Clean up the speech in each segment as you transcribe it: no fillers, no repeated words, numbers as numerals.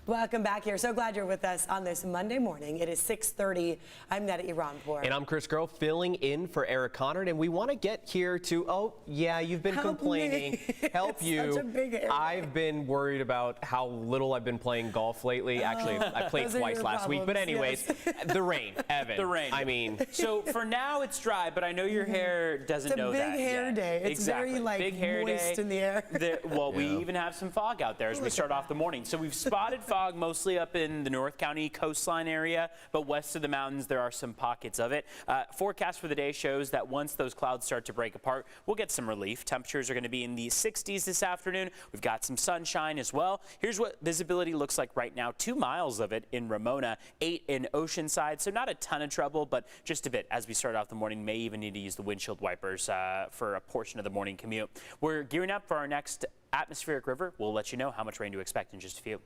Welcome back here. So glad you're with us on this Monday morning. It is 6:30. I'm Netta Iranpour. And I'm Chris Groh, filling in for Eric Connard. And we want to get here to, oh, yeah, you've been complaining. Help you. Such a big area. I've been worried about how little I've been playing golf lately. Actually, I played twice last week. But anyways, yes. The rain, Evan. The rain. I mean. So for now, it's dry, but I know your hair doesn't know that. It's a big hair day. It's very, like, big hair moist day. in the air. We even have some fog out there as we start off the morning. So we've spotted fog mostly up in the North County coastline area, but west of the mountains there are some pockets of it. Forecast for the day shows that once those clouds start to break apart, we'll get some relief. Temperatures are going to be in the 60s this afternoon. We've got some sunshine as well. Here's what visibility looks like right now. 2 miles of it in Ramona, 8 in Oceanside, so not a ton of trouble, but just a bit as we start off the morning. May even need to use the windshield wipers for a portion of the morning commute. We're gearing up for our next atmospheric river. We'll let you know how much rain to expect in just a few.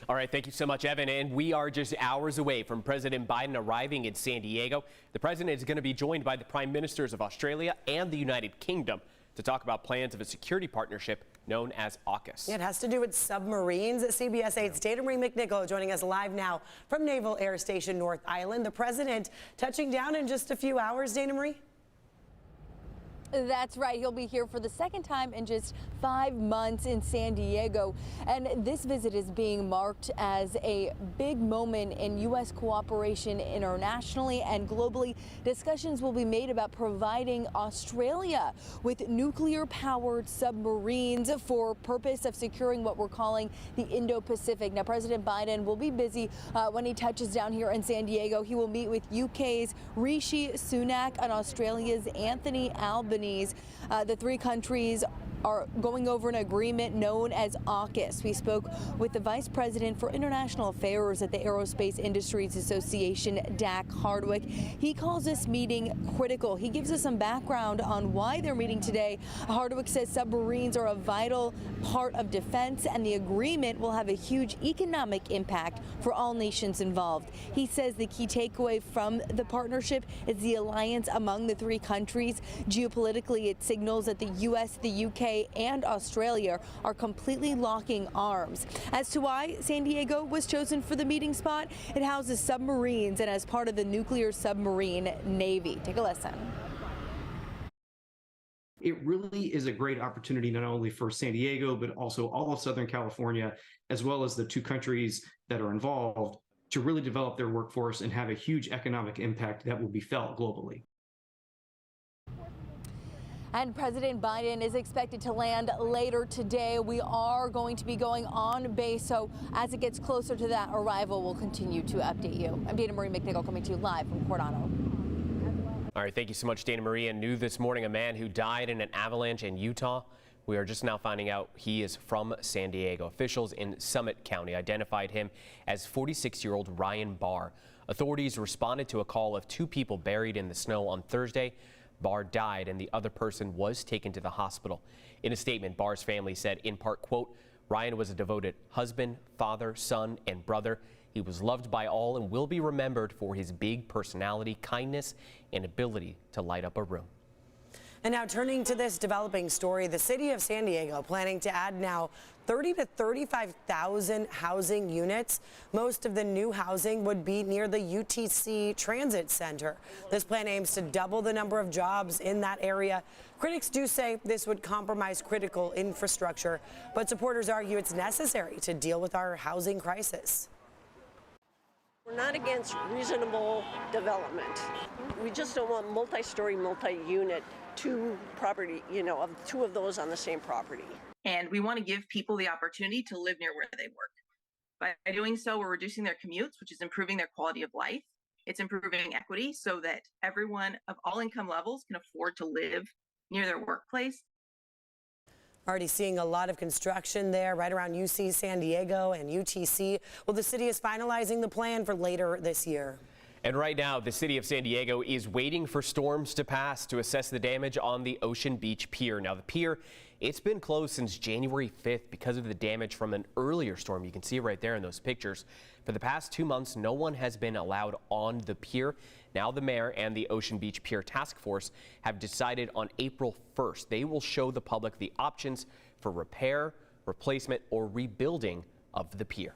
All right, thank you so much, Evan. And we are just hours away from President Biden arriving in San Diego. The president is going to be joined by the prime ministers of Australia and the United Kingdom to talk about plans of a security partnership known as AUKUS. It has to do with submarines. CBS 8's Dana Marie McNichol joining us live now from Naval Air Station North Island. The president touching down in just a few hours, Dana Marie? That's right. He'll be here for the second time in just 5 months in San Diego. And this visit is being marked as a big moment in U.S. cooperation internationally and globally. Discussions will be made about providing Australia with nuclear-powered submarines for purpose of securing what we're calling the Indo-Pacific. Now, President Biden will be busy when he touches down here in San Diego. He will meet with UK's Rishi Sunak and Australia's Anthony Albanese. The three countries are going over an agreement known as AUKUS. We spoke with the Vice President for International Affairs at the Aerospace Industries Association, Dak Hardwick. He calls this meeting critical. He gives us some background on why they're meeting today. Hardwick says submarines are a vital part of defense, and the agreement will have a huge economic impact for all nations involved. He says the key takeaway from the partnership is the alliance among the three countries. Geopolitically, it signals that the U.S., the UK, and Australia are completely locking arms. As to why San Diego was chosen for the meeting spot, it houses submarines and as part of the nuclear submarine navy. Take a listen. It really is a great opportunity not only for San Diego, but also all of Southern California, as well as the two countries that are involved, to really develop their workforce and have a huge economic impact that will be felt globally. And President Biden is expected to land later today. We are going to be going on base, so as it gets closer to that arrival, we'll continue to update you. I'm Dana Marie McNichol coming to you live from Coronado. All right, thank you so much, Dana Marie. And new this morning, a man who died in an avalanche in Utah. We are just now finding out he is from San Diego. Officials in Summit County identified him as 46-year-old Ryan Barr. Authorities responded to a call of 2 people buried in the snow on Thursday. Barr died and the other person was taken to the hospital. In a statement, Barr's family said, in part, quote, Ryan was a devoted husband, father, son, and brother. He was loved by all and will be remembered for his big personality, kindness, and ability to light up a room. And now turning to this developing story, the city of San Diego planning to add now 30 to 35,000 housing units. Most of the new housing would be near the UTC Transit Center. This plan aims to double the number of jobs in that area. Critics do say this would compromise critical infrastructure, but supporters argue it's necessary to deal with our housing crisis. We're not against reasonable development. We just don't want multi-story, multi-unit, two property, of 2 of those on the same property. And we want to give people the opportunity to live near where they work. By doing so, we're reducing their commutes, which is improving their quality of life. It's improving equity so that everyone of all income levels can afford to live near their workplace. Already seeing a lot of construction there right around UC San Diego and UTC. Well, the city is finalizing the plan for later this year. And right now, the city of San Diego is waiting for storms to pass to assess the damage on the Ocean Beach Pier. Now, the pier, it's been closed since January 5th because of the damage from an earlier storm. You can see right there in those pictures. For the past 2 months, no one has been allowed on the pier. Now the mayor and the Ocean Beach Pier Task Force have decided on April 1st. They will show the public the options for repair, replacement, or rebuilding of the pier.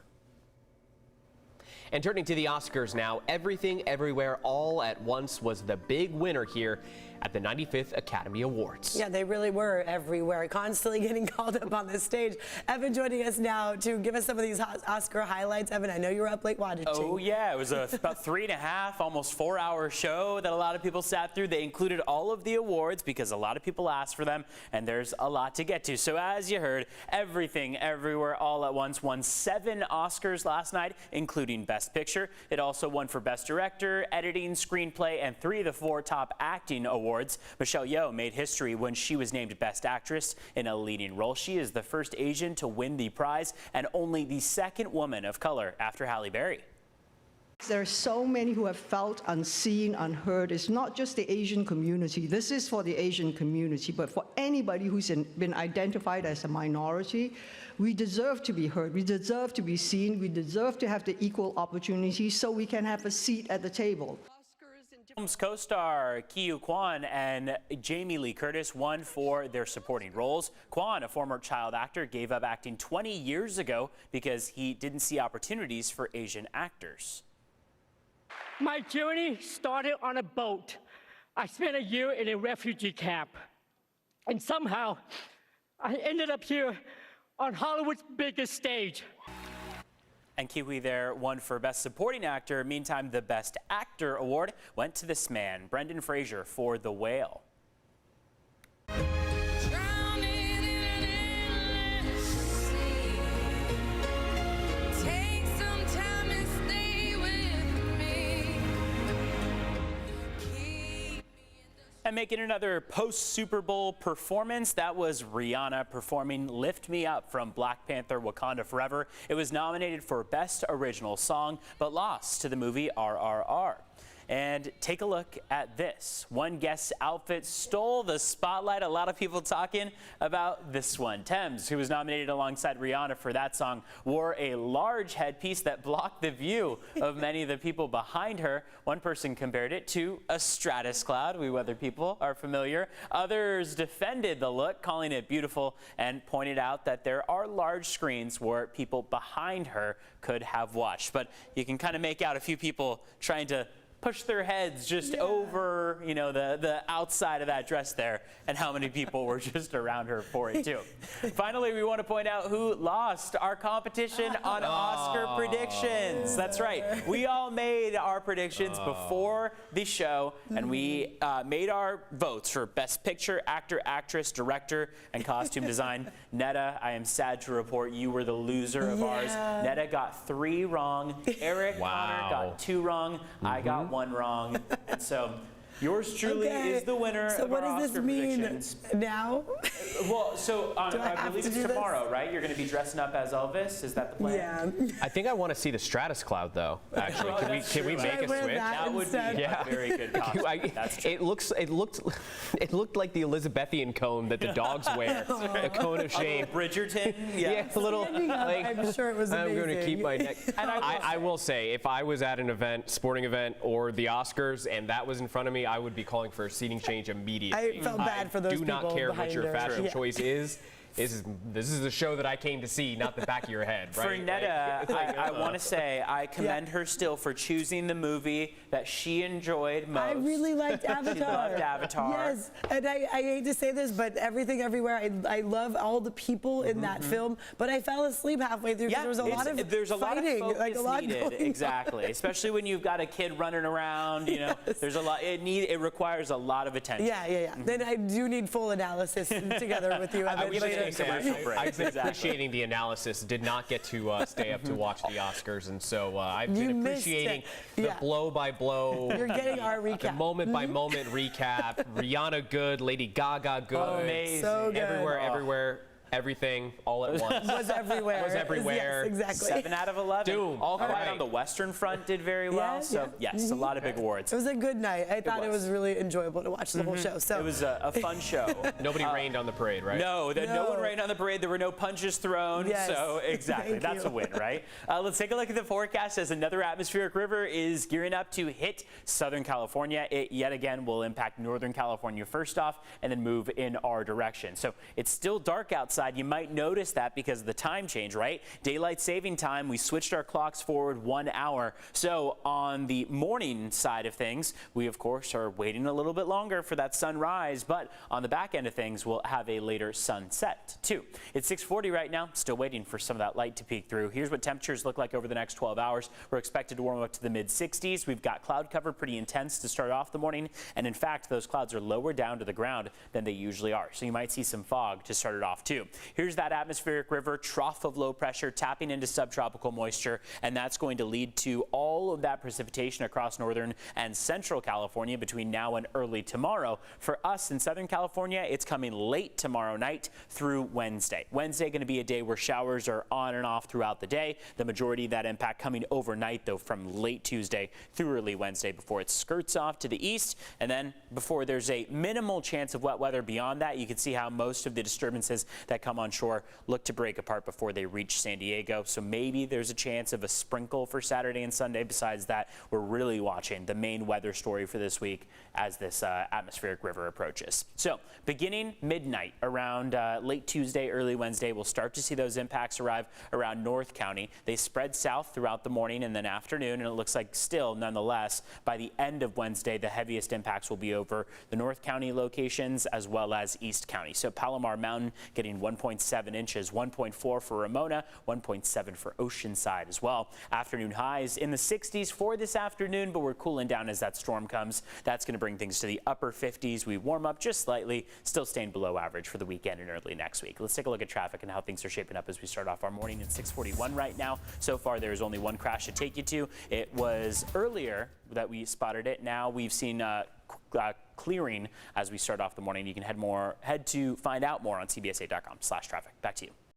And turning to the Oscars now, Everything Everywhere All at Once was the big winner here at the 95th Academy Awards. Yeah, they really were everywhere, constantly getting called up on the stage. Evan joining us now to give us some of these Oscar highlights. Evan, I know you were up late watching. Oh yeah, it was about 3.5, almost 4-hour show that a lot of people sat through. They included all of the awards because a lot of people asked for them, and there's a lot to get to. So as you heard, Everything Everywhere All at Once won 7 Oscars last night, including Best Picture. It also won for Best Director, Editing, Screenplay, and 3 of the 4 top acting awards. Michelle Yeoh made history when she was named Best Actress in a leading role. She is the first Asian to win the prize and only the second woman of color after Halle Berry. There are so many who have felt unseen, unheard. It's not just the Asian community. This is for the Asian community, but for anybody who's been identified as a minority, we deserve to be heard. We deserve to be seen. We deserve to have the equal opportunity so we can have a seat at the table. Film's co-star Ki Kwan and Jamie Lee Curtis won for their supporting roles. Kwan, a former child actor, gave up acting 20 years ago because he didn't see opportunities for Asian actors. My journey started on a boat. I spent a year in a refugee camp. And somehow, I ended up here on Hollywood's biggest stage. And Kiwi there won for Best Supporting Actor. Meantime, the Best Actor award went to this man, Brendan Fraser, for The Whale. And making another post-Super Bowl performance, that was Rihanna performing Lift Me Up from Black Panther Wakanda Forever. It was nominated for Best Original Song, but lost to the movie RRR. And take a look at this. One guest's outfit stole the spotlight. A lot of people talking about this one. Thames, who was nominated alongside Rihanna for that song, wore a large headpiece that blocked the view of many of the people behind her. One person compared it to a stratus cloud. We weather people are familiar. Others defended the look, calling it beautiful, and pointed out that there are large screens where people behind her could have watched. But you can kind of make out a few people trying to push their heads just over, you know, the outside of that dress there, and how many people were just around her for it too. Finally, we want to point out who lost our competition on Oscar predictions. That's right. We all made our predictions before the show, and we made our votes for Best Picture, Actor, Actress, Director, and Costume Design. Netta, I am sad to report you were the loser of ours. Netta got 3 wrong. Eric Connor got 2 wrong. I got 1 wrong. And so yours truly is the winner of our Oscar predictions. So what does this mean now? Well, so I believe it's tomorrow, right? You're going to be dressing up as Elvis. Is that the plan? Yeah. I think I want to see the stratus cloud, though. Actually, can we make a switch? That would be a very good costume. That's true. It looked like the Elizabethan cone that the dogs wear, a cone of shame. Bridgerton. Yeah, a little. Like, I'm sure it was amazing. I'm going to keep my neck. And I will say, if I was at an event, sporting event, or the Oscars, and that was in front of me, I would be calling for a seating change immediately. I felt bad for those people. Do not care what your fashion her. choice is. This is the show that I came to see, not the back of your head, right? For Netta, I want to say I commend her still for choosing the movie that she enjoyed most. I really liked Avatar. She loved Avatar. Yes, and I hate to say this, but Everything Everywhere, I love all the people in that film, but I fell asleep halfway through because there was a lot of there's a fighting, lot of focus like a lot needed. going Exactly, on. especially when you've got a kid running around. You know, there's a lot. It requires a lot of attention. Yeah. Then I do need full analysis together with you. We should take a commercial break. I've been appreciating the analysis. Did not get to stay up to watch the Oscars, and so I've been appreciating the blow-by-blow, You're getting our recap, the moment-by-moment recap. Rihanna good, Lady Gaga good, amazing, so good. Everywhere. Everything all at once. Was everywhere. Was everywhere. Yes, exactly. 7 out of 11. Doom. All Quiet on the Western Front did very well. So yes, a lot of big awards. It was a good night. I thought it was really enjoyable to watch the whole show. So it was a fun show. Nobody rained on the parade, right? No one rained on the parade. There were no punches thrown. Yes. So exactly, that's a win, right? Let's take a look at the forecast as another atmospheric river is gearing up to hit Southern California. It yet again will impact Northern California first off and then move in our direction. So it's still dark outside. outside, you might notice that because of the time change, right? Daylight saving time, we switched our clocks forward 1 hour. So on the morning side of things, we of course are waiting a little bit longer for that sunrise, but on the back end of things, we'll have a later sunset too. It's 6:40 right now, still waiting for some of that light to peek through. Here's what temperatures look like over the next 12 hours. We're expected to warm up to the mid-60s. We've got cloud cover pretty intense to start off the morning, and in fact, those clouds are lower down to the ground than they usually are. So you might see some fog to start it off too. Here's that atmospheric river trough of low pressure tapping into subtropical moisture, and that's going to lead to all of that precipitation across northern and central California between now and early tomorrow. For us in Southern California, it's coming late tomorrow night through Wednesday. Wednesday going to be a day where showers are on and off throughout the day. The majority of that impact coming overnight, though, from late Tuesday through early Wednesday before it skirts off to the east. And then before there's a minimal chance of wet weather beyond that, you can see how most of the disturbances that come on shore look to break apart before they reach San Diego. So maybe there's a chance of a sprinkle for Saturday and Sunday. Besides that, we're really watching the main weather story for this week as this atmospheric river approaches. So beginning midnight around late Tuesday, early Wednesday, we'll start to see those impacts arrive around North County. They spread south throughout the morning and then afternoon, and it looks like still, nonetheless, by the end of Wednesday, the heaviest impacts will be over the North County locations as well as East County. So Palomar Mountain getting 1.7 inches, 1.4 for Ramona, 1.7 for Oceanside as well. Afternoon highs in the 60s for this afternoon, but we're cooling down as that storm comes. That's going to bring things to the upper 50s. We warm up just slightly, still staying below average for the weekend and early next week. Let's take a look at traffic and how things are shaping up as we start off our morning at 6:41 right now. So far, there's only one crash to take you to. It was earlier that we spotted it. Now we've seen clearing as we start off the morning. You can head to find out more on cbsa.com/traffic. Back to you.